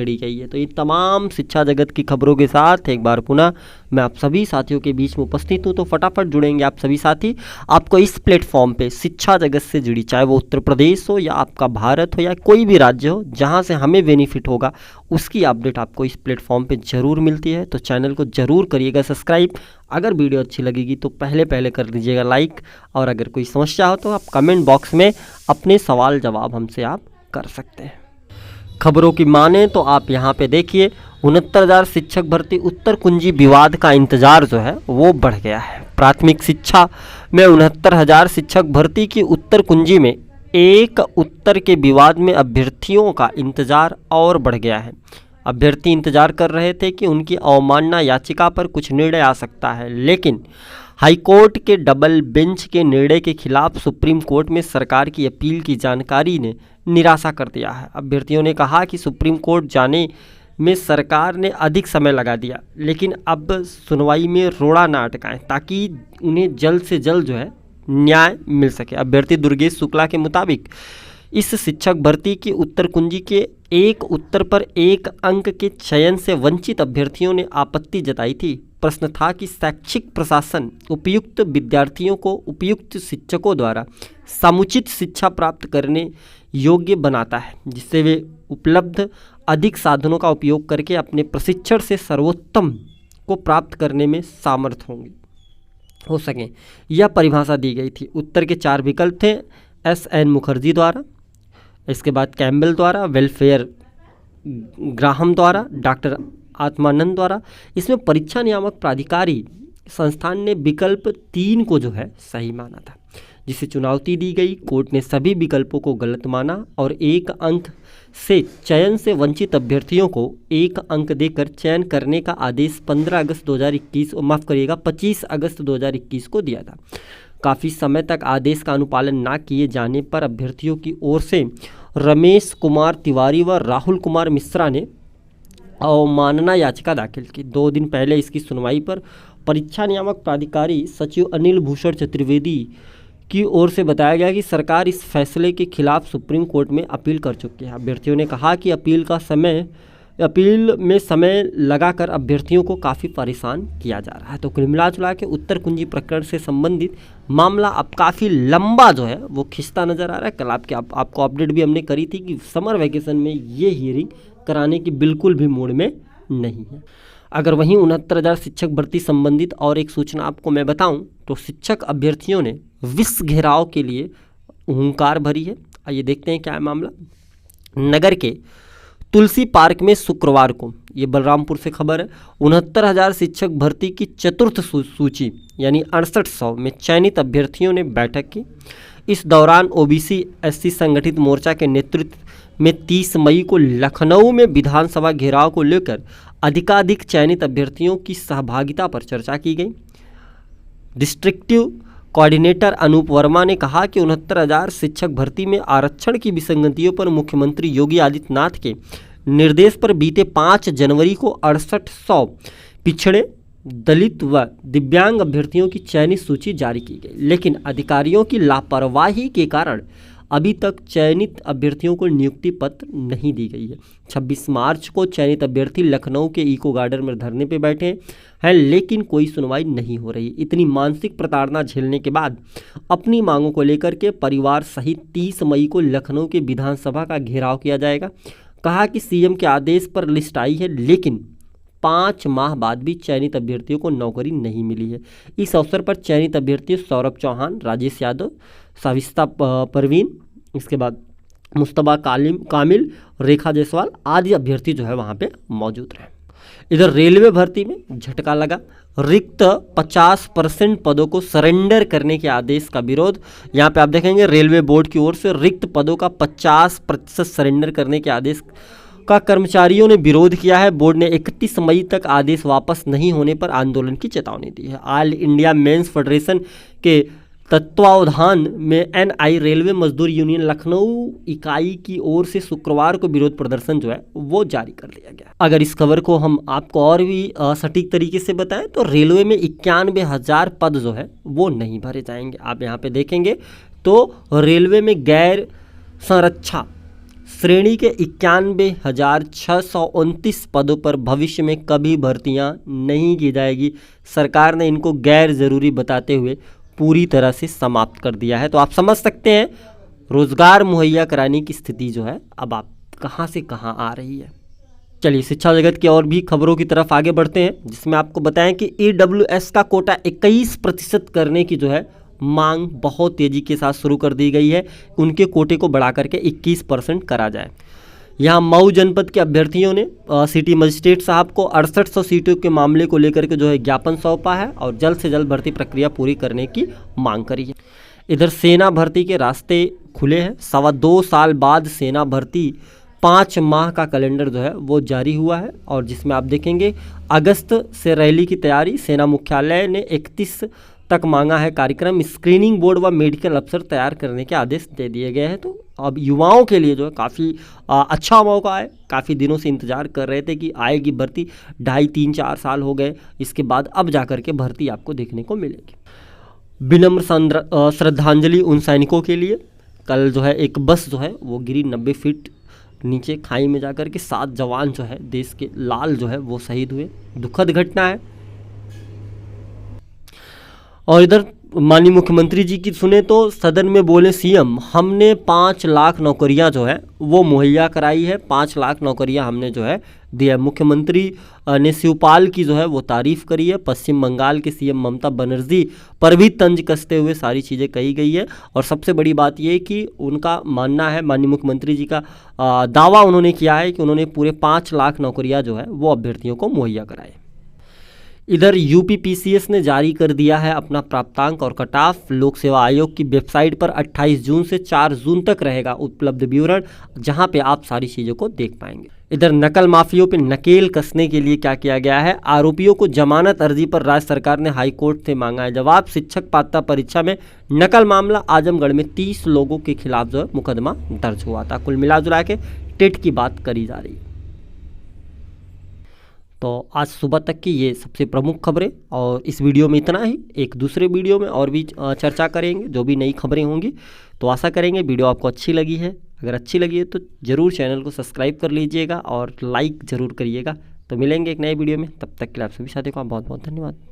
छेड़ी गई है। तो ये तमाम शिक्षा जगत की खबरों के साथ एक बार पुनः मैं आप सभी साथियों के बीच में उपस्थित हूँ। तो फटाफट जुड़ेंगे आप सभी साथी। आपको इस प्लेटफॉर्म पे शिक्षा जगत से जुड़ी, चाहे वो उत्तर प्रदेश हो या आपका भारत हो या कोई भी राज्य हो, जहाँ से हमें बेनिफिट होगा उसकी अपडेट आपको इस प्लेटफॉर्म पे ज़रूर मिलती है। तो चैनल को ज़रूर करिएगा सब्सक्राइब। अगर वीडियो अच्छी लगेगी तो पहले कर दीजिएगा लाइक, और अगर कोई समस्या हो तो आप कमेंट बॉक्स में अपने सवाल जवाब हमसे आप कर सकते हैं। खबरों की माने तो आप यहाँ पे देखिए 69,000 शिक्षक भर्ती उत्तर कुंजी विवाद का इंतजार जो है वो बढ़ गया है। प्राथमिक शिक्षा में 69,000 शिक्षक भर्ती की उत्तर कुंजी में एक उत्तर के विवाद में अभ्यर्थियों का इंतजार और बढ़ गया है। अभ्यर्थी इंतजार कर रहे थे कि उनकी अवमानना याचिका पर कुछ निर्णय आ सकता है, लेकिन हाईकोर्ट के डबल बेंच के निर्णय के खिलाफ सुप्रीम कोर्ट में सरकार की अपील की जानकारी ने निराशा कर दिया है। अभ्यर्थियों ने कहा कि सुप्रीम कोर्ट जाने में सरकार ने अधिक समय लगा दिया, लेकिन अब सुनवाई में रोड़ा ना अटकाएं ताकि उन्हें जल्द से जल्द जो है न्याय मिल सके। अभ्यर्थी दुर्गेश शुक्ला के मुताबिक इस शिक्षक भर्ती की उत्तर कुंजी के एक उत्तर पर एक अंक के चयन से वंचित अभ्यर्थियों ने आपत्ति जताई थी। प्रश्न था कि शैक्षिक प्रशासन उपयुक्त विद्यार्थियों को उपयुक्त शिक्षकों द्वारा समुचित शिक्षा प्राप्त करने योग्य बनाता है, जिससे वे उपलब्ध अधिक साधनों का उपयोग करके अपने प्रशिक्षण से सर्वोत्तम को प्राप्त करने में सामर्थ हो सकें। यह परिभाषा दी गई थी। उत्तर के 4 विकल्प थे। SN मुखर्जी द्वारा, इसके बाद कैम्बल द्वारा, वेलफेयर ग्राहम द्वारा, डॉक्टर आत्मानंद द्वारा। इसमें परीक्षा नियामक प्राधिकारी संस्थान ने विकल्प 3 को जो है सही माना था, जिसे चुनौती दी गई। कोर्ट ने सभी विकल्पों को गलत माना और 1 अंक से चयन से वंचित अभ्यर्थियों को 1 अंक देकर चयन करने का आदेश 25 अगस्त 2021 को दिया था। काफ़ी समय तक आदेश का अनुपालन ना किए जाने पर अभ्यर्थियों की ओर से रमेश कुमार तिवारी व राहुल कुमार मिश्रा ने अवमानना याचिका दाखिल की। 2 दिन पहले इसकी सुनवाई पर परीक्षा नियामक प्राधिकारी सचिव अनिल भूषण चतुर्वेदी की ओर से बताया गया कि सरकार इस फैसले के खिलाफ सुप्रीम कोर्ट में अपील कर चुकी है। अभ्यर्थियों ने कहा कि अपील में समय लगाकर अभ्यर्थियों को काफ़ी परेशान किया जा रहा है। तो कुल मिला जुला के उत्तर कुंजी प्रकरण से संबंधित मामला अब काफ़ी लंबा जो है वो खिंचता नज़र आ रहा है। कल आपको अपडेट भी हमने करी थी कि समर वैकेशन में ये हियरिंग कराने की बिल्कुल भी मूड में नहीं है। अगर वहीं 69,000 शिक्षक भर्ती संबंधित और एक सूचना आपको मैं बताऊं तो शिक्षक अभ्यर्थियों ने विश्व घेराव के लिए हुंकार भरी है। आइए देखते हैं क्या है मामला। नगर के तुलसी पार्क में शुक्रवार को, ये बलरामपुर से खबर है, 69,000 शिक्षक भर्ती की चतुर्थ सूची यानी 6800 में चयनित अभ्यर्थियों ने बैठक की। इस दौरान OBC SC संगठित मोर्चा के नेतृत्व में 30 मई को लखनऊ में विधानसभा घेराव को लेकर अधिकाधिक चयनित अभ्यर्थियों की सहभागिता पर चर्चा की गई। डिस्ट्रिक्टिव कोऑर्डिनेटर अनूप वर्मा ने कहा कि 69,000 शिक्षक भर्ती में आरक्षण की विसंगतियों पर मुख्यमंत्री योगी आदित्यनाथ के निर्देश पर बीते 5 जनवरी को 6800 पिछड़े, दलित व दिव्यांग अभ्यर्थियों की चयनित सूची जारी की गई, लेकिन अधिकारियों की लापरवाही के कारण अभी तक चयनित अभ्यर्थियों को नियुक्ति पत्र नहीं दी गई है। 26 मार्च को चयनित अभ्यर्थी लखनऊ के इको गार्डन में धरने पे बैठे हैं, लेकिन कोई सुनवाई नहीं हो रही। इतनी मानसिक प्रताड़ना झेलने के बाद अपनी मांगों को लेकर के परिवार सहित 30 मई को लखनऊ के विधानसभा का घेराव किया जाएगा। कहा कि CM के आदेश पर लिस्ट आई है, लेकिन 5 माह बाद भी चयनित अभ्यर्थियों को नौकरी नहीं मिली है। इस अवसर पर चयनित अभ्यर्थियों सौरभ चौहान, राजेश यादव, साविस्ता परवीन, इसके बाद मुस्तबा कामिल, रेखा जायसवाल आदि अभ्यर्थी जो है वहाँ पे मौजूद रहे। इधर रेलवे भर्ती में झटका लगा। रिक्त 50% पदों को सरेंडर करने के आदेश का विरोध। यहाँ पे आप देखेंगे रेलवे बोर्ड की ओर से रिक्त पदों का 50% सरेंडर करने के आदेश का कर्मचारियों ने विरोध किया है। बोर्ड ने 31 मई तक आदेश वापस नहीं होने पर आंदोलन की चेतावनी दी है। ऑल इंडिया मेंस फेडरेशन के तत्वावधान में NI रेलवे मजदूर यूनियन लखनऊ इकाई की ओर से शुक्रवार को विरोध प्रदर्शन जो है वो जारी कर दिया गया। अगर इस खबर को हम आपको और भी सटीक तरीके से बताएं तो रेलवे में 91,000 पद जो है वो नहीं भरे जाएंगे। आप यहाँ पे देखेंगे तो रेलवे में गैर संरक्षा श्रेणी के 91,629 पदों पर भविष्य में कभी भर्तियां नहीं की जाएगी। सरकार ने इनको गैर ज़रूरी बताते हुए पूरी तरह से समाप्त कर दिया है। तो आप समझ सकते हैं रोज़गार मुहैया कराने की स्थिति जो है अब आप कहाँ से कहाँ आ रही है। चलिए शिक्षा जगत की और भी खबरों की तरफ आगे बढ़ते हैं, जिसमें आपको बताएं कि EWS का कोटा 21% करने की जो है मांग बहुत तेज़ी के साथ शुरू कर दी गई है। उनके कोटे को बढ़ा करके 21% करा जाए। यहाँ मऊ जनपद के अभ्यर्थियों ने सिटी मजिस्ट्रेट साहब को 6800 सीटों के मामले को लेकर के जो है ज्ञापन सौंपा है और जल्द से जल्द भर्ती प्रक्रिया पूरी करने की मांग करी है। इधर सेना भर्ती के रास्ते खुले हैं। 2.25 साल बाद सेना भर्ती 5 माह का कैलेंडर जो है वो जारी हुआ है और जिसमें आप देखेंगे अगस्त से रैली की तैयारी। सेना मुख्यालय ने 31 तक मांगा है कार्यक्रम। स्क्रीनिंग बोर्ड व मेडिकल अफसर तैयार करने के आदेश दे दिए गए हैं। तो अब युवाओं के लिए जो है काफ़ी अच्छा मौका है। काफ़ी दिनों से इंतजार कर रहे थे कि आएगी भर्ती, 2.5, 3, 4 साल हो गए, इसके बाद अब जा कर के भर्ती आपको देखने को मिलेगी। विनम्र श्रद्धांजलि उन सैनिकों के लिए। कल जो है एक बस जो है वो गिरी 90 फीट नीचे खाई में जाकर के। 7 जवान जो है देश के लाल जो है वो शहीद हुए। दुखद घटना है। और इधर माननीय मुख्यमंत्री जी की सुने तो सदन में बोले सीएम, हमने 5 लाख नौकरियां जो है वो मुहैया कराई है। 5 लाख नौकरियां हमने जो है दिया। मुख्यमंत्री ने शिवपाल की जो है वो तारीफ करी है। पश्चिम बंगाल के सीएम ममता बनर्जी पर भी तंज कसते हुए सारी चीज़ें कही गई है। और सबसे बड़ी बात ये कि उनका मानना है, माननीय मुख्यमंत्री जी का दावा उन्होंने किया है कि उन्होंने पूरे 5 लाख नौकरियां जो है वो अभ्यर्थियों को मुहैया कराए। इधर यूपीपीसीएस ने जारी कर दिया है अपना प्राप्तांक और कट ऑफ। लोक सेवा आयोग की वेबसाइट पर 28 जून से 4 जून तक रहेगा उपलब्ध विवरण, जहां पे आप सारी चीज़ों को देख पाएंगे। इधर नकल माफियों पे नकेल कसने के लिए क्या किया गया है, आरोपियों को जमानत अर्जी पर राज्य सरकार ने हाईकोर्ट से मांगा है जवाब। शिक्षक पात्रता परीक्षा में नकल मामला, आजमगढ़ में 30 लोगों के खिलाफ जो है मुकदमा दर्ज हुआ था। कुल मिला जुला के टेट की बात करी जा रही है। तो आज सुबह तक की ये सबसे प्रमुख खबरें, और इस वीडियो में इतना ही। एक दूसरे वीडियो में और भी चर्चा करेंगे जो भी नई खबरें होंगी। तो आशा करेंगे वीडियो आपको अच्छी लगी है। अगर अच्छी लगी है तो ज़रूर चैनल को सब्सक्राइब कर लीजिएगा और लाइक ज़रूर करिएगा। तो मिलेंगे एक नए वीडियो में, तब तक के लिए आप सभी साथियों का बहुत बहुत धन्यवाद।